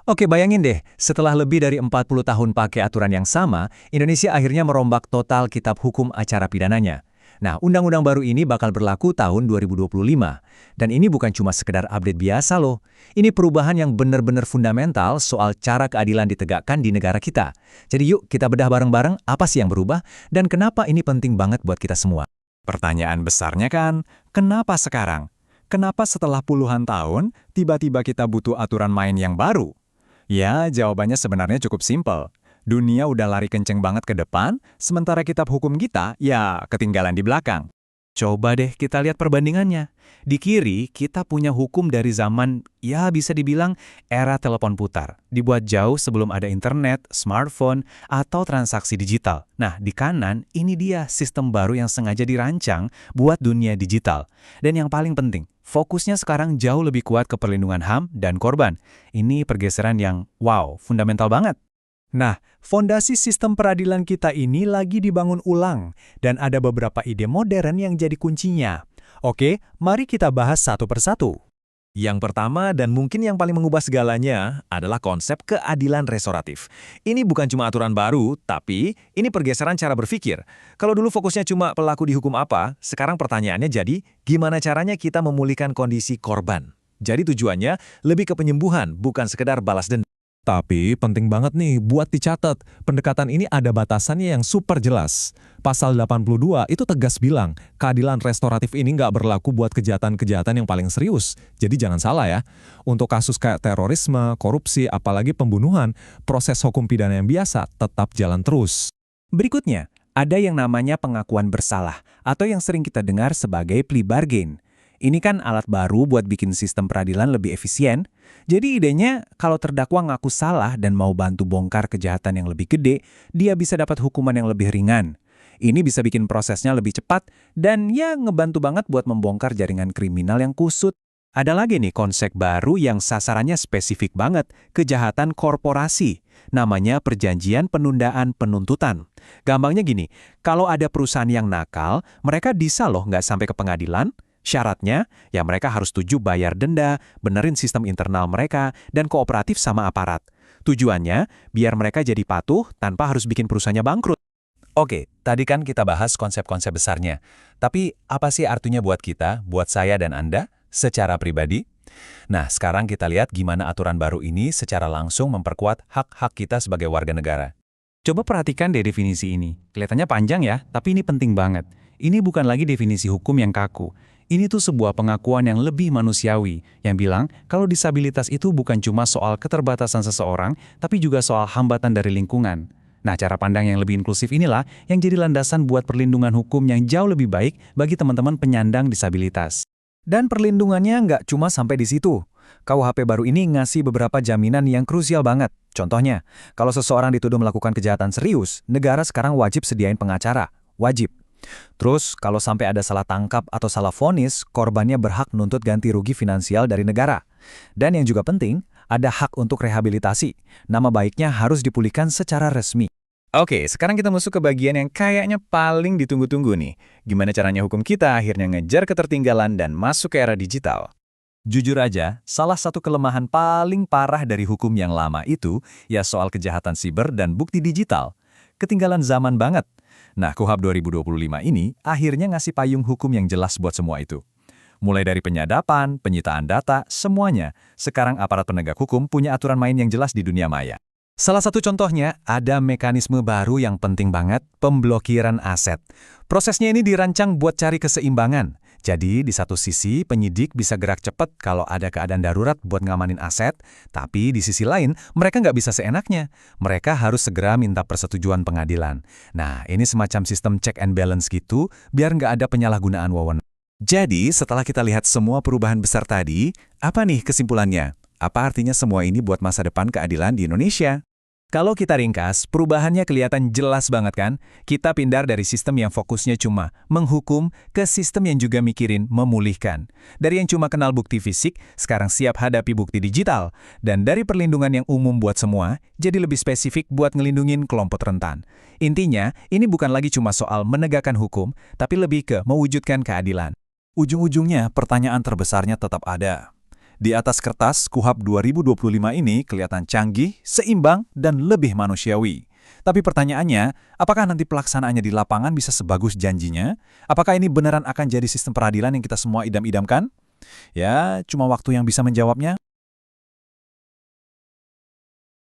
Oke, bayangin deh, setelah lebih dari 40 tahun pakai aturan yang sama, Indonesia akhirnya merombak total kitab hukum acara pidananya. Nah, undang-undang baru ini bakal berlaku tahun 2025. Dan ini bukan cuma sekedar update biasa loh. Ini perubahan yang benar-benar fundamental soal cara keadilan ditegakkan di negara kita. Jadi yuk kita bedah bareng-bareng apa sih yang berubah dan kenapa ini penting banget buat kita semua. Pertanyaan besarnya kan, kenapa sekarang? Kenapa setelah puluhan tahun, tiba-tiba kita butuh aturan main yang baru? Ya, jawabannya sebenarnya cukup simpel. Dunia udah lari kenceng banget ke depan, sementara kitab hukum kita, ya, ketinggalan di belakang. Coba deh kita lihat perbandingannya. Di kiri, kita punya hukum dari zaman, ya bisa dibilang, era telepon putar. Dibuat jauh sebelum ada internet, smartphone, atau transaksi digital. Nah, di kanan, ini dia sistem baru yang sengaja dirancang buat dunia digital. Dan yang paling penting, fokusnya sekarang jauh lebih kuat ke perlindungan HAM dan korban. Ini pergeseran yang, wow, fundamental banget. Nah, fondasi sistem peradilan kita ini lagi dibangun ulang, dan ada beberapa ide modern yang jadi kuncinya. Oke, mari kita bahas satu persatu. Yang pertama dan mungkin yang paling mengubah segalanya adalah konsep keadilan restoratif. Ini bukan cuma aturan baru, tapi ini pergeseran cara berpikir. Kalau dulu fokusnya cuma pelaku dihukum apa, sekarang pertanyaannya jadi gimana caranya kita memulihkan kondisi korban. Jadi tujuannya lebih ke penyembuhan, bukan sekedar balas dendam. Tapi penting banget nih buat dicatat, pendekatan ini ada batasannya yang super jelas. Pasal 82 itu tegas bilang, keadilan restoratif ini nggak berlaku buat kejahatan-kejahatan yang paling serius. Jadi jangan salah ya, untuk kasus kayak terorisme, korupsi, apalagi pembunuhan, proses hukum pidana yang biasa tetap jalan terus. Berikutnya, ada yang namanya pengakuan bersalah, atau yang sering kita dengar sebagai plea bargain. Ini kan alat baru buat bikin sistem peradilan lebih efisien. Jadi idenya, kalau terdakwa ngaku salah dan mau bantu bongkar kejahatan yang lebih gede, dia bisa dapat hukuman yang lebih ringan. Ini bisa bikin prosesnya lebih cepat dan ya ngebantu banget buat membongkar jaringan kriminal yang kusut. Ada lagi nih konsep baru yang sasarannya spesifik banget, kejahatan korporasi. Namanya perjanjian penundaan penuntutan. Gampangnya gini, kalau ada perusahaan yang nakal, mereka bisa loh nggak sampai ke pengadilan. Syaratnya, ya mereka harus setuju bayar denda, benerin sistem internal mereka, dan kooperatif sama aparat. Tujuannya, biar mereka jadi patuh tanpa harus bikin perusahaannya bangkrut. Oke, tadi kan kita bahas konsep-konsep besarnya. Tapi apa sih artinya buat kita, buat saya dan Anda, secara pribadi? Nah, sekarang kita lihat gimana aturan baru ini secara langsung memperkuat hak-hak kita sebagai warga negara. Coba perhatikan deh definisi ini. Kelihatannya panjang ya, tapi ini penting banget. Ini bukan lagi definisi hukum yang kaku. Ini tuh sebuah pengakuan yang lebih manusiawi, yang bilang kalau disabilitas itu bukan cuma soal keterbatasan seseorang, tapi juga soal hambatan dari lingkungan. Nah, cara pandang yang lebih inklusif inilah yang jadi landasan buat perlindungan hukum yang jauh lebih baik bagi teman-teman penyandang disabilitas. Dan perlindungannya nggak cuma sampai di situ. KUHP baru ini ngasih beberapa jaminan yang krusial banget. Contohnya, kalau seseorang dituduh melakukan kejahatan serius, negara sekarang wajib sediain pengacara. Wajib. Terus, kalau sampai ada salah tangkap atau salah vonis, korbannya berhak nuntut ganti rugi finansial dari negara. Dan yang juga penting, ada hak untuk rehabilitasi. Nama baiknya harus dipulihkan secara resmi. Oke, sekarang kita masuk ke bagian yang kayaknya paling ditunggu-tunggu nih. Gimana caranya hukum kita akhirnya ngejar ketertinggalan dan masuk ke era digital? Jujur aja, salah satu kelemahan paling parah dari hukum yang lama itu ya soal kejahatan siber dan bukti digital. Ketinggalan zaman banget. Nah, KUHP 2025 ini akhirnya ngasih payung hukum yang jelas buat semua itu. Mulai dari penyadapan, penyitaan data, semuanya. Sekarang aparat penegak hukum punya aturan main yang jelas di dunia maya. Salah satu contohnya, ada mekanisme baru yang penting banget, pemblokiran aset. Prosesnya ini dirancang buat cari keseimbangan. Jadi, di satu sisi, penyidik bisa gerak cepat kalau ada keadaan darurat buat ngamanin aset, tapi di sisi lain, mereka nggak bisa seenaknya. Mereka harus segera minta persetujuan pengadilan. Nah, ini semacam sistem check and balance gitu, biar nggak ada penyalahgunaan wewenang. Jadi, setelah kita lihat semua perubahan besar tadi, apa nih kesimpulannya? Apa artinya semua ini buat masa depan keadilan di Indonesia? Kalau kita ringkas, perubahannya kelihatan jelas banget kan? Kita pindah dari sistem yang fokusnya cuma menghukum ke sistem yang juga mikirin memulihkan. Dari yang cuma kenal bukti fisik, sekarang siap hadapi bukti digital. Dan dari perlindungan yang umum buat semua, jadi lebih spesifik buat ngelindungin kelompok rentan. Intinya, ini bukan lagi cuma soal menegakkan hukum, tapi lebih ke mewujudkan keadilan. Ujung-ujungnya, pertanyaan terbesarnya tetap ada. Di atas kertas, KUHP 2025 ini kelihatan canggih, seimbang, dan lebih manusiawi. Tapi pertanyaannya, apakah nanti pelaksanaannya di lapangan bisa sebagus janjinya? Apakah ini beneran akan jadi sistem peradilan yang kita semua idam-idamkan? Ya, cuma waktu yang bisa menjawabnya.